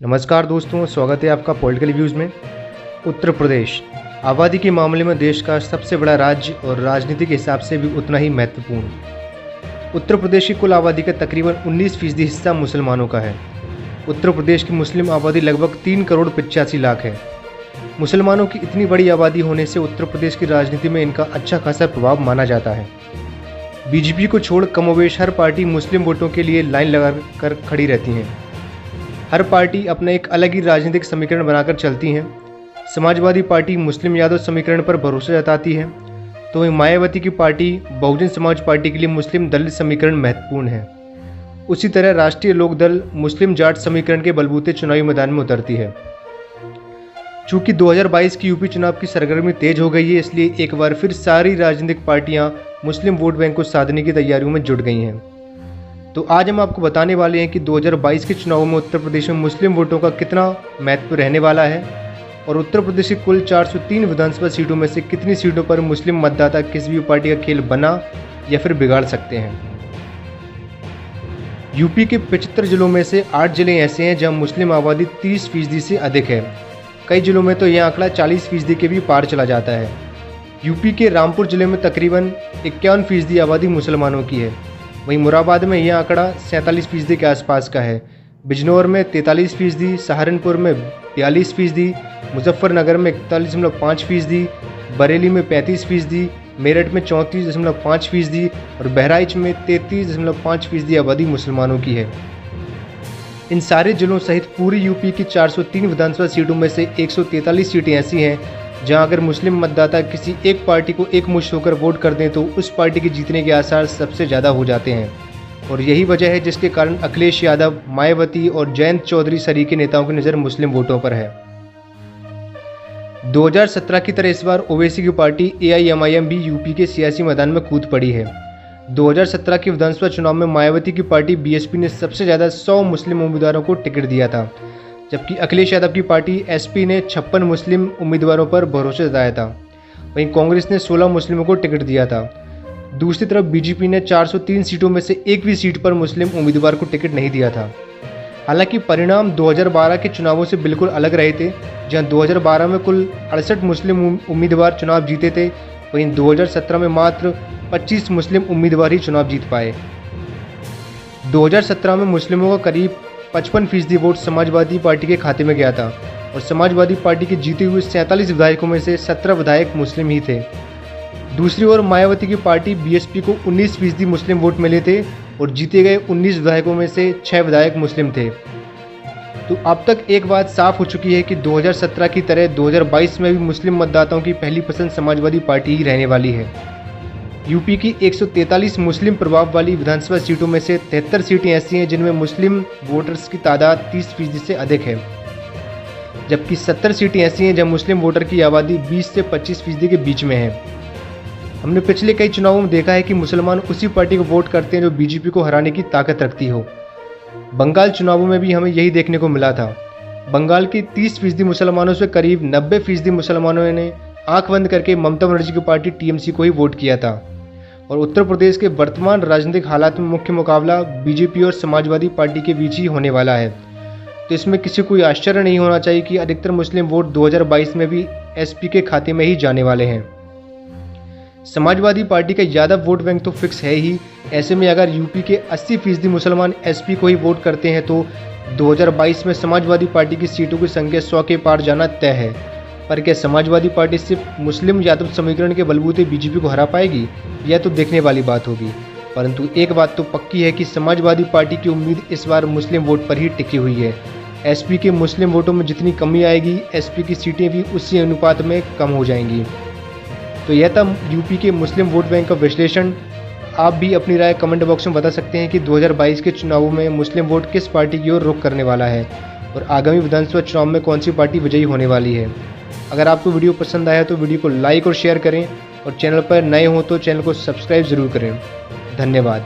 नमस्कार दोस्तों, स्वागत है आपका पॉलिटिकल व्यूज़ में। उत्तर प्रदेश आबादी के मामले में देश का सबसे बड़ा राज्य और राजनीति के हिसाब से भी उतना ही महत्वपूर्ण। उत्तर प्रदेश की कुल आबादी का तकरीबन 19% हिस्सा मुसलमानों का है। उत्तर प्रदेश की मुस्लिम आबादी लगभग 3,85,00,000 है। मुसलमानों की इतनी बड़ी आबादी होने से उत्तर प्रदेश की राजनीति में इनका अच्छा खासा प्रभाव माना जाता है। बीजेपी को छोड़ कमोवेश हर पार्टी मुस्लिम वोटों के लिए लाइन लगा कर खड़ी रहती हैं। हर पार्टी अपना एक अलग ही राजनीतिक समीकरण बनाकर चलती हैं। समाजवादी पार्टी मुस्लिम यादव समीकरण पर भरोसा जताती है, तो वहीं मायावती की पार्टी बहुजन समाज पार्टी के लिए मुस्लिम दलित समीकरण महत्वपूर्ण है। उसी तरह राष्ट्रीय लोकदल मुस्लिम जाट समीकरण के बलबूते चुनावी मैदान में उतरती है। चूंकि 2022 की यूपी चुनाव की सरगर्मी तेज हो गई है, इसलिए एक बार फिर सारी राजनीतिक पार्टियां मुस्लिम वोट बैंक को साधने की तैयारियों में जुट गई हैं। तो आज हम आपको बताने वाले हैं कि 2022 के चुनावों में उत्तर प्रदेश में मुस्लिम वोटों का कितना महत्व रहने वाला है और उत्तर प्रदेश की कुल 403 विधानसभा सीटों में से कितनी सीटों पर मुस्लिम मतदाता किसी भी पार्टी का खेल बना या फिर बिगाड़ सकते हैं। यूपी के 75 जिलों में से 8 जिले ऐसे हैं जहां मुस्लिम आबादी 30% से अधिक है। कई जिलों में तो यह आंकड़ा 40% के भी पार चला जाता है। यूपी के रामपुर जिले में तकरीबन 51% आबादी मुसलमानों की है। वहीं मुरादाबाद में यह आंकड़ा 47% के आसपास का है। बिजनौर में 43%, सहारनपुर में 42%, मुजफ्फरनगर में 41.5%, बरेली में 35%, मेरठ में 34.5% और बहराइच में 33.5% आबादी मुसलमानों की है। इन सारे जिलों सहित पूरी यूपी की 403 विधानसभा सीटों में से 143 सीटें ऐसी हैं जहां अगर मुस्लिम मतदाता किसी एक पार्टी को एकमुश्त होकर वोट कर दें तो उस पार्टी के जीतने के आसार सबसे ज़्यादा हो जाते हैं। और यही वजह है जिसके कारण अखिलेश यादव, मायावती और जयंत चौधरी सरी के नेताओं की नज़र मुस्लिम वोटों पर है। 2017 की तरह इस बार ओवैसी की पार्टी AIMIM भी यूपी के सियासी मैदान में कूद पड़ी है। 2017 के विधानसभा चुनाव में मायावती की पार्टी BSP ने सबसे ज़्यादा 100 मुस्लिम उम्मीदवारों को टिकट दिया था, जबकि अखिलेश यादव की पार्टी SP ने 56 मुस्लिम उम्मीदवारों पर भरोसा जताया था। वहीं कांग्रेस ने 16 मुस्लिमों को टिकट दिया था। दूसरी तरफ BJP ने 403 सीटों में से एक भी सीट पर मुस्लिम उम्मीदवार को टिकट नहीं दिया था। हालांकि परिणाम 2012 के चुनावों से बिल्कुल अलग रहे थे, जहां 2012 में कुल 68 मुस्लिम उम्मीदवार चुनाव जीते थे, वहीं 2017 में मात्र 25 मुस्लिम उम्मीदवार ही चुनाव जीत पाए। 2017 में मुस्लिमों का करीब 55% वोट समाजवादी पार्टी के खाते में गया था और समाजवादी पार्टी के जीते हुए 47 विधायकों में से 17 विधायक मुस्लिम ही थे। दूसरी ओर मायावती की पार्टी BSP को 19% मुस्लिम वोट मिले थे और जीते गए 19 विधायकों में से 6 विधायक मुस्लिम थे। तो अब तक एक बात साफ हो चुकी है कि 2017 की तरह 2022 में भी मुस्लिम मतदाताओं की पहली पसंद समाजवादी पार्टी ही रहने वाली है। यूपी की 143 मुस्लिम प्रभाव वाली विधानसभा सीटों में से 73 सीटें ऐसी हैं जिनमें मुस्लिम वोटर्स की तादाद 30% से अधिक है, जबकि 70 सीटें ऐसी हैं जहां मुस्लिम वोटर की आबादी 20 से 25% के बीच में है। हमने पिछले कई चुनावों में देखा है कि मुसलमान उसी पार्टी को वोट करते हैं जो BJP को हराने की ताकत रखती हो। बंगाल चुनावों में भी हमें यही देखने को मिला था। बंगाल के 30% मुसलमानों से करीब 90% मुसलमानों ने आंख बंद करके ममता बनर्जी की पार्टी TMC को ही वोट किया था। और उत्तर प्रदेश के वर्तमान राजनीतिक हालात में मुख्य मुकाबला BJP और समाजवादी पार्टी के बीच ही होने वाला है। तो इसमें किसी को आश्चर्य नहीं होना चाहिए कि अधिकतर मुस्लिम वोट 2022 में भी SP के खाते में ही जाने वाले हैं। समाजवादी पार्टी का यादव वोट बैंक तो फिक्स है ही। ऐसे में अगर यूपी के 80% मुसलमान SP को ही वोट करते हैं तो 2022 में समाजवादी पार्टी की सीटों की संख्या 100 के पार जाना तय है। पर क्या समाजवादी पार्टी सिर्फ मुस्लिम यादव समीकरण के बलबूते BJP को हरा पाएगी, यह तो देखने वाली बात होगी। परंतु एक बात तो पक्की है कि समाजवादी पार्टी की उम्मीद इस बार मुस्लिम वोट पर ही टिकी हुई है। SP के मुस्लिम वोटों में जितनी कमी आएगी, SP की सीटें भी उसी अनुपात में कम हो जाएंगी। तो यह था यूपी के मुस्लिम वोट बैंक का विश्लेषण। आप भी अपनी राय कमेंट बॉक्स में बता सकते हैं कि 2022 के चुनावों में मुस्लिम वोट किस पार्टी की ओर रुख करने वाला है और आगामी विधानसभा चुनाव में कौन सी पार्टी विजयी होने वाली है। अगर आपको वीडियो पसंद आया तो वीडियो को लाइक और शेयर करें और चैनल पर नए हो तो चैनल को सब्सक्राइब ज़रूर करें। धन्यवाद।